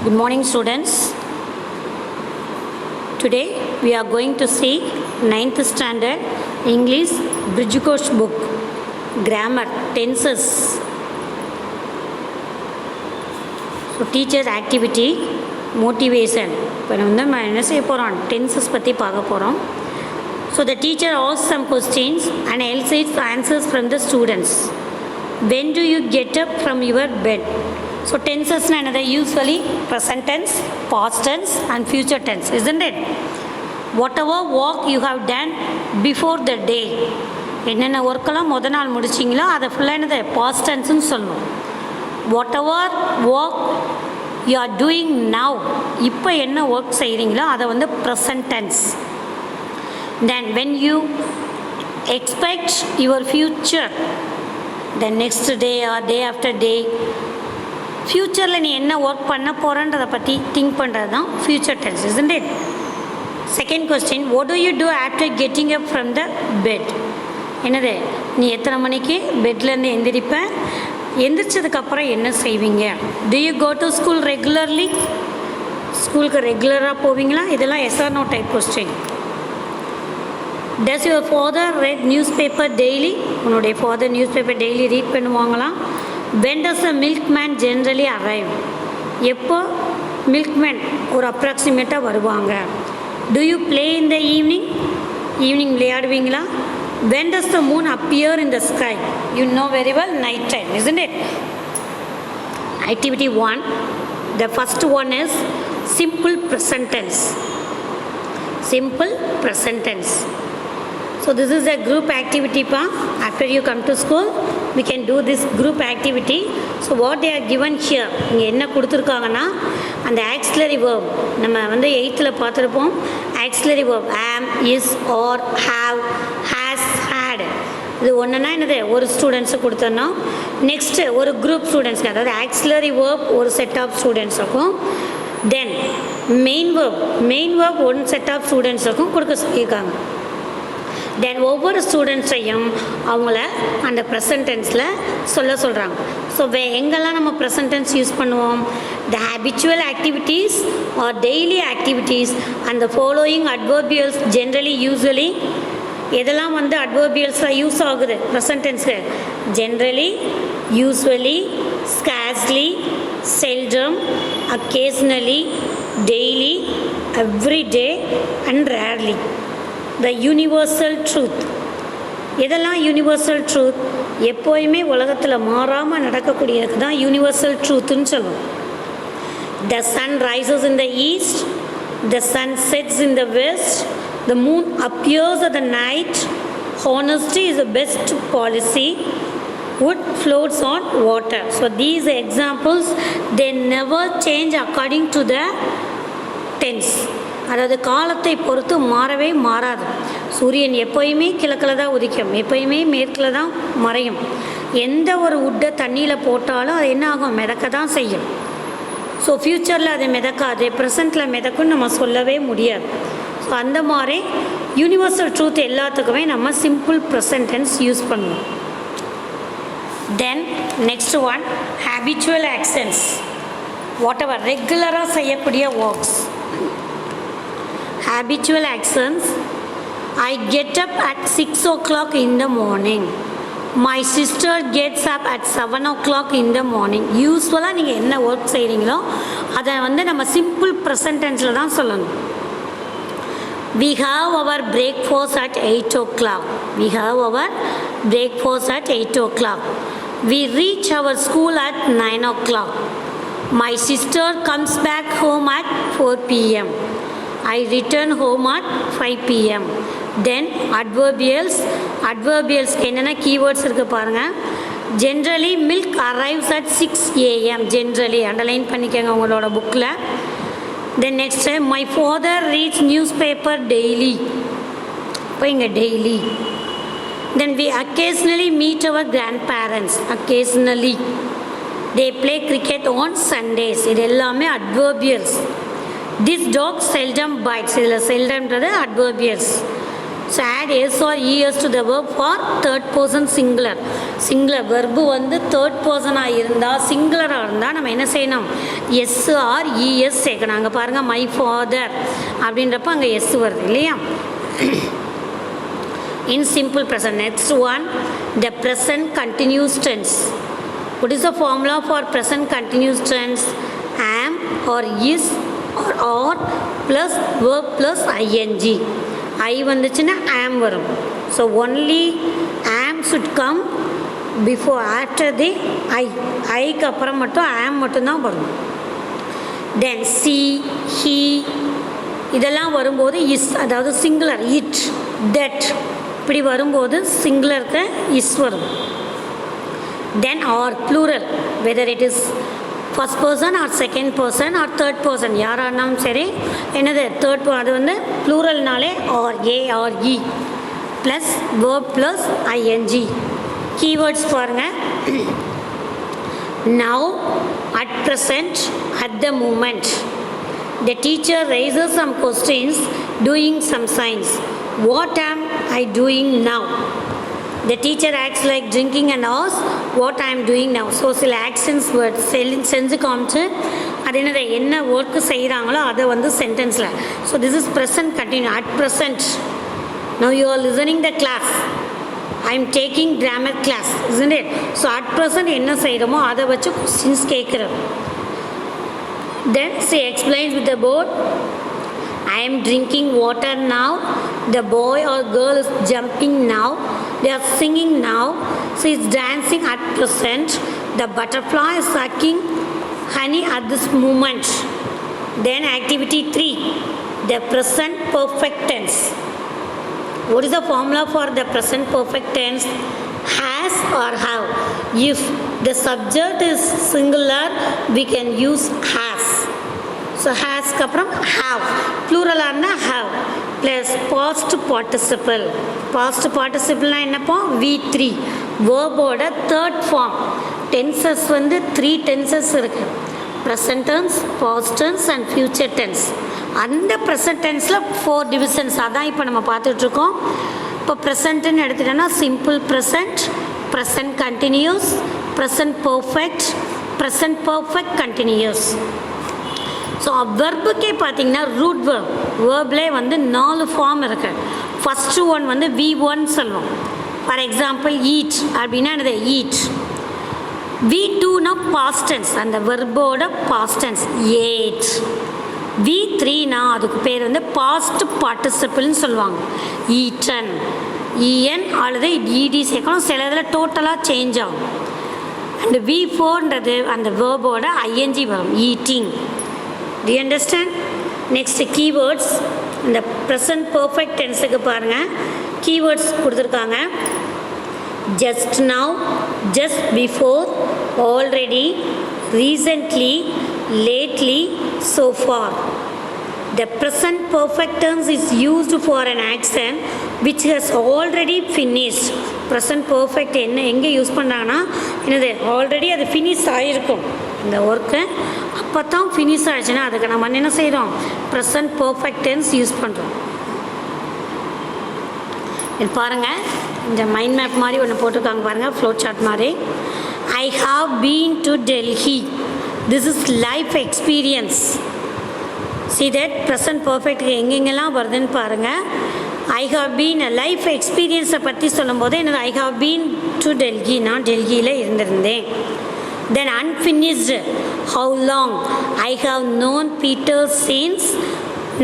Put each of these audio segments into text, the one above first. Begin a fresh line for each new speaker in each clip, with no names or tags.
Good morning, students. Today we are going to see 9th standard English-Bridge course book, grammar, tenses. So teacher's activity, motivation. இப்போ நம்ம என்ன செய்ய போகிறோம், tenses பற்றி பார்க்க போகிறோம். So the teacher asks some questions and elicits answers from the students. When do you get up from your bed? So tenses na another usually present tense, past tense and future tense, isn't it? Whatever work you have done before the day, என்னென்ன ஒர்க்கெல்லாம் முத நாள் முடிச்சிங்களோ அதை ஃபுல்லாக என்னது past டென்ஸ்னு சொல்லுவோம். Whatever work you are doing now, இப்போ என்ன ஒர்க் செய்கிறீங்களோ அதை வந்து present tense. Then when you expect your future, then next day or day after day, ஃப்யூச்சரில் நீ என்ன ஒர்க் பண்ண போகிறன்றதை பற்றி திங்க் பண்ணுறது தான் future tense, isn't it? Second question, what do you do after getting up from the bed? என்னது, நீ எத்தனை மணிக்கு பெட்லேருந்து எந்திரிப்ப, எந்திரிச்சதுக்கப்புறம் என்ன செய்வீங்க? do you go to school regularly? ஸ்கூலுக்கு ரெகுலராக போவீங்களா? இதெல்லாம் S R no type question. does your father read newspaper daily? உன்னுடைய father news paper daily read பண்ணுவாங்களா? when does the milkman generally arrive? எப்போ மில்க்மேன் ஒரு அப்ராக்சிமேட்டாக வருவாங்க? do you play in the evening? Evening விளையாடுவீங்களா? when does the moon appear in the sky? you know very well, night time, isn't it? Activity 1, the first one is simple present tense. Simple present tense. So this is a group activity pa. After you come to school, we can do this group activity. So what they are given here, இங்கே என்ன கொடுத்துருக்காங்கன்னா, அந்த auxiliary verb நம்ம வந்து 8th பார்த்துருப்போம். Auxiliary verb am, is, or, have, has, had. இது ஒன்றுனா என்னது, ஒரு ஸ்டூடெண்ட்ஸு கொடுத்தோன்னா நெக்ஸ்ட்டு ஒரு குரூப் ஸ்டூடெண்ட்ஸ்க்கு, அதாவது ஆக்சிலரி verb ஒரு செட் ஆஃப் ஸ்டூடெண்ட்ஸுக்கும், then main verb one set of ஸ்டூடெண்ட்ஸுக்கும் கொடுக்க சொல்லியிருக்காங்க. தென் ஒவ்வொரு ஸ்டூடெண்ட்ஸையும் அவங்கள அந்த ப்ரெசன்ட் டென்ஸில் சொல்கிறாங்க. ஸோ எங்கெல்லாம் நம்ம ப்ரெசன்ட் டென்ஸ் யூஸ் பண்ணுவோம்? The habitual activities or daily activities and the following adverbials generally usually. எதெல்லாம் வந்து அட்வர்பியல்ஸாக யூஸ் ஆகுது present tense? Generally, usually, scarcely, seldom, occasionally, daily, every day and rarely. The universal truth. எதெல்லாம் universal truth? எப்போயுமே உலகத்தில் மாறாமல் நடக்கக்கூடியதுக்கு தான் யூனிவர்சல் ட்ரூத்துன்னு சொல்லுவோம். The sun rises in the east, the sun sets in the west, the moon appears at the night, honesty is the best policy, wood floats on water. So these examples, they never change according to the tense. அதாவது காலத்தை பொறுத்து மாறவே மாறாது. சூரியன் எப்போயுமே கிழக்கில் தான் உதிக்கும், எப்போயுமே மேற்கில் தான் மறையும். எந்த ஒரு உட்டை தண்ணியில் போட்டாலும் அது என்ன ஆகும், மிதக்க தான் செய்யும். ஸோ ஃப்யூச்சரில் அது மிதக்காது, ப்ரெசண்ட்டில் மிதக்குன்னு நம்ம சொல்லவே முடியாது. ஸோ அந்த மாதிரி யூனிவர்சல் ட்ரூத் எல்லாத்துக்குமே நம்ம சிம்பிள் ப்ரெசன்ட் டென்ஸ் யூஸ் பண்ணுவோம். Then next one, habitual actions. Whatever ரெகுலராக செய்யக்கூடிய works. Habitual actions. I get up at 6 o'clock in the morning. My sister gets up at 7 o'clock in the morning. யூஸ்வலாக நீங்கள் என்ன work செய்கிறீங்களோ அதை வந்து நம்ம சிம்பிள் ப்ரெசன்ட் டென்ஸில் தான் சொல்லணும். We have our breakfast at 8 o'clock. We have our breakfast at 8 o'clock. We reach our school at 9 o'clock. My sister comes back home at 4 p.m. I return home at 5 p.m. Then adverbials. Adverbials என்னென்ன keywords இருக்குது பாருங்கள். Generally milk arrives at 6 a.m. Generally underline பண்ணிக்கோங்க உங்களோட புக்கில். Then next, my father reads newspaper daily. இப்போ இங்கே daily. Then we occasionally meet our grandparents. Occasionally. They play cricket on Sundays. இது எல்லாமே adverbials. This dog seldom bites. இதில் செல்டம்ன்றது adverbials. So add S or ES to the verb for third person singular. Singular verb வந்து third பர்சனாக இருந்தால், சிங்குலராக இருந்தால் நம்ம என்ன செய்யணும்? எஸ் ஆர் இஎஸ் சேர்க்கணும். அங்கே பாருங்கள், மை ஃபாதர் அப்படின்றப்ப அங்கே எஸ் வருது இல்லையா? In simple present. Next one, the present continuous tense. What is the formula for present continuous tense? Am or is or are plus verb plus ing. I வந்துச்சுன்னா am வரும். So only am should come before, after the ஐக்கு அப்புறம் மட்டும் am மட்டும்தான் வரும். Then see, he இதெல்லாம் வரும்போது is, அதாவது சிங்குலர், it, that இப்படி வரும்போது சிங்குலருக்கு இஸ் வரும். Then are plural, whether it is first person or second person or third person யாராக இருந்தாலும் சரி, என்னது தேர்ட், அது வந்து ப்ளூரல்னாலே are, A R E plus verb plus I N G. Keywords பாருங்கள். Now, at present, at the moment. The teacher raises some questions, doing some signs. What am I doing now? The teacher acts like drinking and asks what I am doing now. So சில actions word செஞ்சு காமிச்சு அது என்னது என்ன work செய்கிறாங்களோ அதை வந்து சென்டென்ஸில். So this is present continue. At present, now you are listening the class, I am taking grammar class, isn't it? So at present என்ன செய்கிறோமோ அதை வச்சு கொஸ்டின்ஸ் கேட்குறோம். Then she explains with the board, I am drinking water now, the boy or girl is jumping now, they are singing now, she is dancing at present, the butterfly is sucking honey at this moment. Then activity 3, the present perfect tense. What is the formula for the present perfect tense? Has or have. If the subject is singular, we can use has. So has க்கு அப்புறம் have, plural ஆனா have plus past participle. Past participle என்னப்போ? V3, verb-ஓட third form. Tenses வந்து 3 tenses இருக்கு, present tense, past tense and future tense. அந்த present tenseல 4 divisions, அதான் இப்போ நம்ம பார்த்துட்ருக்கோம். இப்போ ப்ரெசண்ட்டுன்னு எடுத்துட்டோன்னா simple present, present continuous, present perfect, present perfect continuous. So வெர்புக்கே பார்த்தீங்கன்னா ரூட் வெர்ப், வேர்ப்லேயே வந்து 4 ஃபார்ம் இருக்குது. ஃபஸ்ட்டு ஒன் வந்து V1 சொல்லுவோம். ஃபார் எக்ஸாம்பிள் ஈட் அப்படின்னா என்னது? ஈட். V2னா பாஸ்ட் டென்ஸ், அந்த வெர்போட பாஸ்ட் டென்ஸ், ஏட். V3னா அதுக்கு பேர் வந்து பாஸ்ட் பார்ட்டிசிபிள்னு சொல்லுவாங்க, ஈட்டன். இஎன் அல்லது இடி சேர்க்கணும், சில இதில் டோட்டலாக சேஞ்ச் ஆகும். அண்ட் V4ன்றது அந்த வேர்போட ஐஎன்ஜி வரும், eating. To you understand? Next keywords. இந்த ப்ரெசன்ட் பர்ஃபெக்ட் டென்ஸுக்கு பாருங்கள், கீவேர்ட்ஸ் கொடுத்துருக்காங்க. Just now, just before, already, recently, lately, so far. The present perfect tense is used for an action which has already finished. Present perfect என்ன எங்கே use பண்ணுறாங்கன்னா, என்னது already அது finish ஆகிருக்கும் இந்த ஒர்க்கு, அப்போ தான் ஃபினிஷ் ஆகிடுச்சுன்னா அதுக்கு நம்ம என்ன செய்கிறோம்? ப்ரெசன்ட் பர்ஃபெக்ட் டென்ஸ் யூஸ் பண்ணுறோம். இது பாருங்கள், இந்த மைண்ட் மேப் மாதிரி ஒன்று போட்டிருக்காங்க பாருங்கள், ஃப்ளோ சார்ட் மாதிரி. I have been to Delhi. This is life experience. See that present perfect எங்கெங்கெல்லாம் வருதுன்னு பாருங்கள். I have been a life experience பற்றி சொல்லும்போது என்னது? I have been to Delhi, நான் டெல்லியில் இருந்திருந்தேன். Then unfinished, how long? I have known Peter since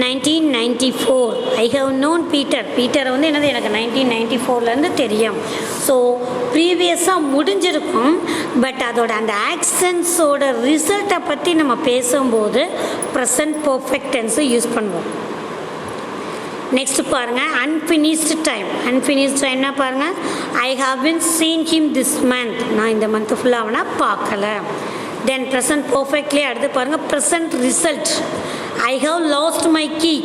1994. I have known Peter. பீட்டரை வந்து என்னது எனக்கு 1994லேருந்து தெரியும். ஸோ ப்ரீவியஸாக முடிஞ்சிருக்கும், பட் அதோட அந்த ஆக்ஷன்ஸோட ரிசல்ட்டை பற்றி நம்ம பேசும்போது ப்ரெசன்ட் பர்ஃபெக்ட் டென்ஸை யூஸ் பண்ணுவோம். நெக்ஸ்ட் பாருங்கள், அன்ஃபினிஷ்டு டைம். அன்ஃபினிஷ்டு டைம்னா பாருங்கள், I have been seen him this month, நான் இந்த மந்த் ஃபுல்லாக அவனை பார்க்கல. தென் ப்ரெசன்ட் பர்ஃபெக்ட்லேயே அடுத்து பாருங்கள், present result. I have lost my key.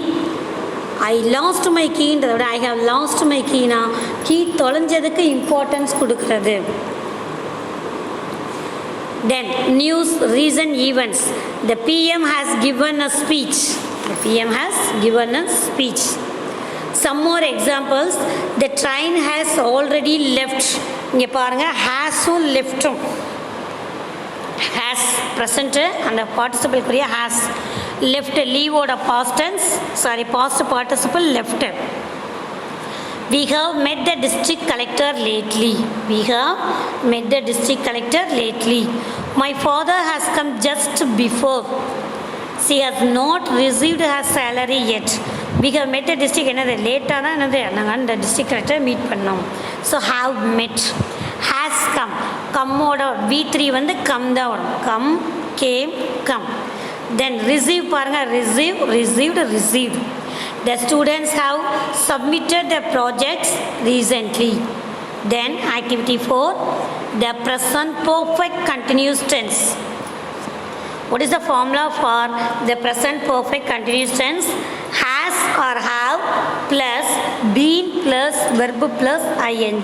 I lost my கீன்றதை விட ஐ ஹாவ் லாஸ்ட் மை கீனா கீ தொலைஞ்சதுக்கு இம்பார்ட்டன்ஸ் கொடுக்குறது. Then news, reason, events. The PM has given a speech. The PM has given a speech. Some more examples. The train has already left. இங்கே பாருங்கள் ஹேஸும் லெஃப்ட்டும். has present and the participle kriya has. Left leave oda past tense, sorry past participle left. We have met the district collector lately. We have met the district collector lately. My father has come just before. She has not received her salary yet. We have met the district another later another the district collector meet pannom. So have met. Has come. Come oda V3 வந்து come da varum. Come, came, come. Then receive பாருங்க receive, received, received. The students have submitted their projects recently. Then activity 4, the present perfect continuous tense. What is the formula for the present perfect continuous tense? Has or have plus been plus verb plus ing.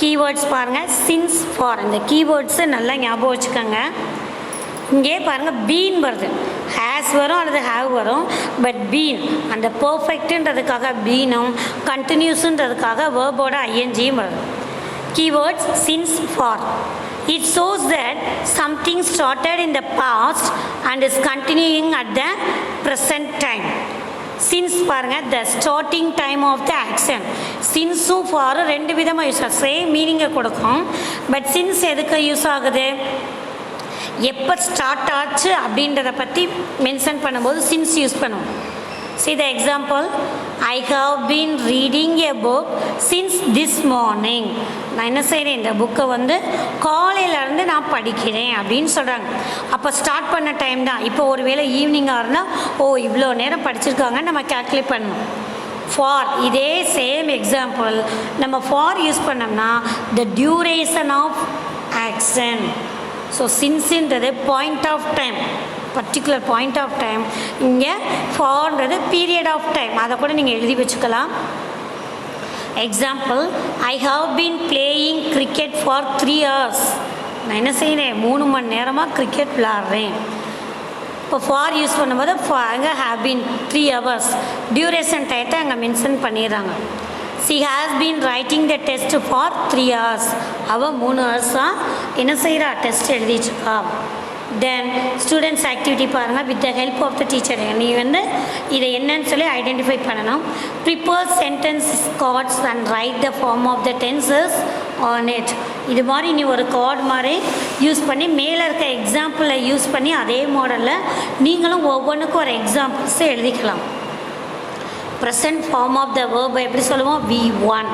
Keywords பாருங்கள் since for இந்த keywords நல்லா ஞாபகம் வச்சுக்கோங்க. இங்கே பாருங்கள் been வருது, has வரும் அல்லது ஹேவ் வரும், பட் பீன் அந்த பர்ஃபெக்ட்டுன்றதுக்காக பீனும் கண்டினியூஸுன்றதுக்காக வேர்போட ஐஎன்ஜியும் வருது. Keywords since for. It shows that something started in the past and is continuing at the present time. Since பாருங்கள் the starting time of the action. சின்ஸும் ஃபார் ரெண்டு விதமாக யூஸ் ஆகும், சேம் மீனிங்கை கொடுக்கும். But since எதுக்கு use ஆகுது, எப்போ start ஆச்சு அப்படின்றத பற்றி மென்ஷன் பண்ணும்போது சின்ஸ் யூஸ் பண்ணுவோம். See the example. I have been reading a book since this morning. நான் என்ன செய்கிறேன், இந்த புக்கை வந்து காலையிலேருந்து நான் படிக்கிறேன் அப்படின்னு சொல்கிறாங்க. அப்போ ஸ்டார்ட் பண்ண டைம் தான். இப்போ ஒரு வேளை ஈவினிங்காக இருந்தால் ஓ இவ்வளோ நேரம் படிச்சிருக்காங்க நம்ம கேல்குலேட் பண்ணணும். ஃபார் இதே சேம் எக்ஸாம்பிள் நம்ம ஃபார் யூஸ் பண்ணோம்னா the duration of action. So சின்ஸுன்றது point of time, particular point of time. இங்கே ஃபார்ன்றது பீரியட் ஆஃப் டைம், அதை கூட நீங்கள் எழுதி வச்சுக்கலாம். Example, I have been playing cricket for 3 hours. நான் என்ன செய்கிறேன், 3 மணி நேரமாக கிரிக்கெட் விளாட்றேன். இப்போ ஃபார் யூஸ் பண்ணும்போது அங்கே ஹாவ் பீன் 3 hours டியூரேஷன் டயத்தை அங்கே மென்ஷன் பண்ணிடுறாங்க. She has been writing the test for 3 hours. அவள் 3 hours என்ன செய்கிறா, டெஸ்ட் எழுதிச்சுக்கா. தென் ஸ்டூடெண்ட்ஸ் ஆக்டிவிட்டி பாருங்கள், with the help of the teacher நீ வந்து இதை என்னன்னு சொல்லி ஐடென்டிஃபை பண்ணணும். Prepare sentence cards and write the form of the tenses on it. இது மாதிரி நீ ஒரு கார்டு மாதிரி யூஸ் பண்ணி மேலே இருக்க எக்ஸாம்பிளை யூஸ் பண்ணி அதே மாடலில் நீங்களும் ஒவ்வொன்றுக்கும் ஒரு எக்ஸாம்பிள்ஸை எழுதிக்கலாம். ப்ரெசன்ட் ஃபார்ம் ஆஃப் த வேர்பை எப்படி சொல்லுவோம், V1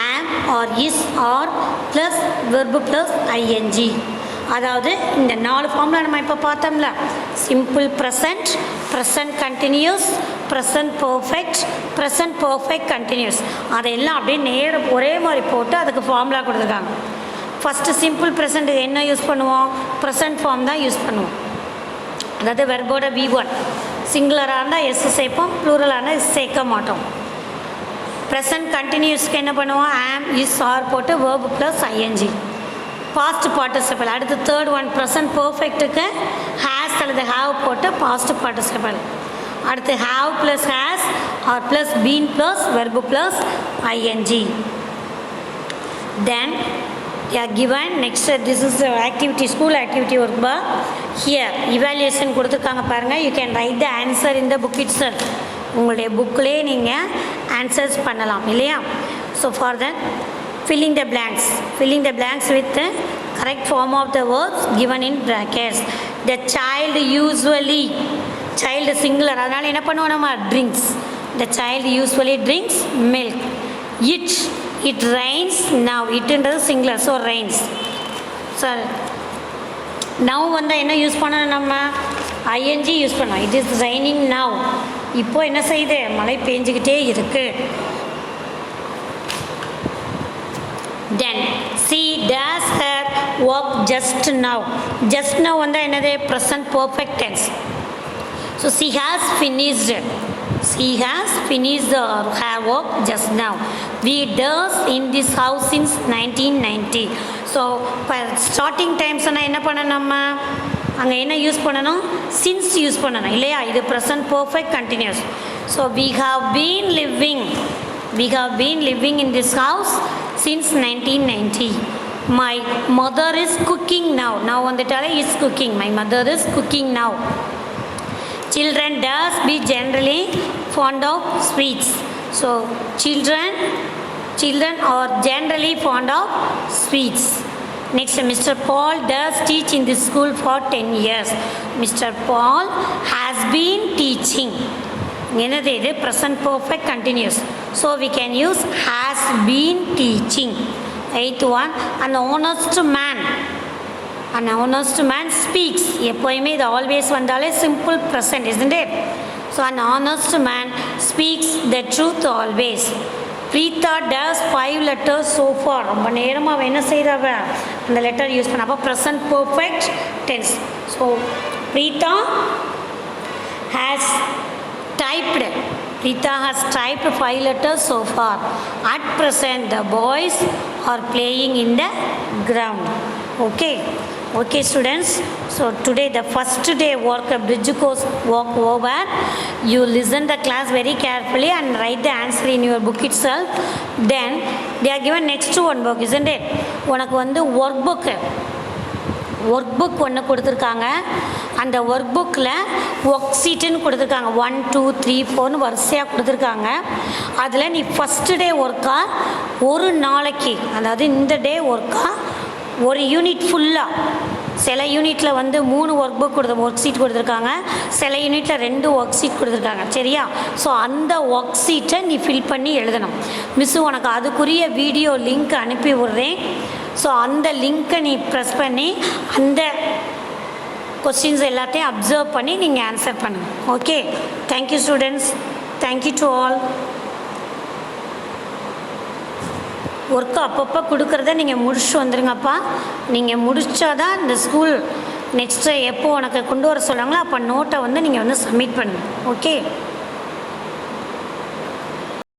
am or is or plus verb plus I N G. அதாவது இந்த 4 ஃபார்முலா நம்ம இப்போ பார்த்தோம்ல, simple present, present continuous, present perfect, present perfect continuous, அதையெல்லாம் அப்படியே நேரம் ஒரே மாதிரி போட்டு அதுக்கு ஃபார்முலா கொடுத்துருக்காங்க. ஃபஸ்ட்டு சிம்பிள் ப்ரெசண்ட்டுக்கு என்ன யூஸ் பண்ணுவோம், ப்ரெசன்ட் ஃபார்ம் தான் யூஸ் பண்ணுவோம். அதாவது வெர்போட V1 சிங்குலராக இருந்தால் எஸ் சேர்ப்போம், ப்ளூரலாக இருந்தால் எஸ் சேர்க்க மாட்டோம். ப்ரெசன்ட் கண்டினியூஸ்க்கு என்ன பண்ணுவோம், ஆம் இஸ் ஆர் போட்டு verb plus I N G. Past participle. அடுத்து தேர்ட் ஒன் ப்ரெசன்ட் பர்ஃபெக்ட்டுக்கு ஹேஸ் அல்லது ஹாவ் போட்டு பாஸ்ட் பார்ட்டிசிபல். அடுத்து have plus has or plus been plus verb plus I N G. Then given next this is the activity, school activity work bar. Here evaluation கொடுத்துருக்காங்க பாருங்கள். You can write the answer in the book itself. உங்களுடைய புக்கிலே நீங்கள் answers பண்ணலாம் இல்லையா. So for that filling the blanks with the correct form of the verbs given in brackets. The child usually, child singular, அதனால் என்ன பண்ணுவோம் நம்ம, drinks. The child usually drinks milk. It rains now. Itன்றது singular, so rains. So now வந்தால் என்ன use பண்ணணும், நம்ம ING use பண்ணோம். It is raining now. இப்போ என்ன செய்யுது, மழை பெஞ்சிக்கிட்டே இருக்குது. Then she does her work just now. Just now வந்தால் என்னது, present perfect tense. So she has finished her work just now. We does in this house since 1990. So starting times என்ன பண்ண, நம்ம அங்கே என்ன யூஸ் பண்ணணும், சின்ஸ் யூஸ் பண்ணணும் இல்லையா. இது present perfect continuous. So we have been living in this house since 1990. My mother is cooking now. Now வந்துட்டாலே is cooking. My mother is cooking now. Children does be generally fond of sweets. So children are generally fond of sweets. Next, Mr. Paul does teach in this school for 10 years. Mr. Paul has been teaching. என்னது இது, present perfect continuous. So we can use has been teaching. Eighth one, an honest man speaks. எப்போயுமே இது always வந்தாலே simple present, isn't it? So an honest man speaks the truth always. Preetha does 5 letters so far. ரொம்ப நேரமாக அவள் என்ன செய்கிறவ அந்த letter use பண்ண. அப்போ present perfect tense. So Preetha has typed 5 letters so far. At present the boys are playing in the ground. Okay students, so today the first day work a bridge course walk over. You listen the class very carefully and write the answer in your book itself. Then they are given next one book, isn't it? உனக்கு வந்து work book ஒன்று கொடுத்துருக்காங்க. அந்த work புக்கில் work ஷீட்டுன்னு கொடுத்துருக்காங்க. 1 2 3 4ன்னு வரிசையாக கொடுத்துருக்காங்க. அதில் நீ ஃபஸ்ட்டு டே ஒர்க்காக ஒரு நாளைக்கு, அதாவது இந்த டே ஒர்க்காக ஒரு யூனிட் ஃபுல்லாக, சில யூனிட்டில் வந்து 3 ஒர்க் ஷீட் கொடுத்துருக்காங்க, சில யூனிட்டில் 2 ஒர்க் ஷீட் கொடுத்துருக்காங்க, சரியா? ஸோ அந்த ஒர்க் ஷீட்டை நீ ஃபில் பண்ணி எழுதணும். மிஸ்ஸு உனக்கு அதுக்குரிய வீடியோ லிங்க் அனுப்பி விட்றேன். ஸோ அந்த லிங்க்கை நீ ப்ரெஸ் பண்ணி அந்த கொஸ்டின்ஸ் எல்லாத்தையும் அப்சர்வ் பண்ணி நீங்கள் ஆன்சர் பண்ணுங்கள். Okay, thank you students, thank you to all. Work அப்பப்போ கொடுக்குறத நீங்கள் முடிச்சுட்டு வந்துடுங்கப்பா. நீங்கள் முடிச்சாதான் இந்த ஸ்கூல் நெக்ஸ்ட்டு எப்போ உனக்கு கொண்டு வர சொல்கிறாங்களோ அப்போ நோட்டை வந்து நீங்கள் வந்து சப்மிட் பண்ணுங்கள். ஓகே.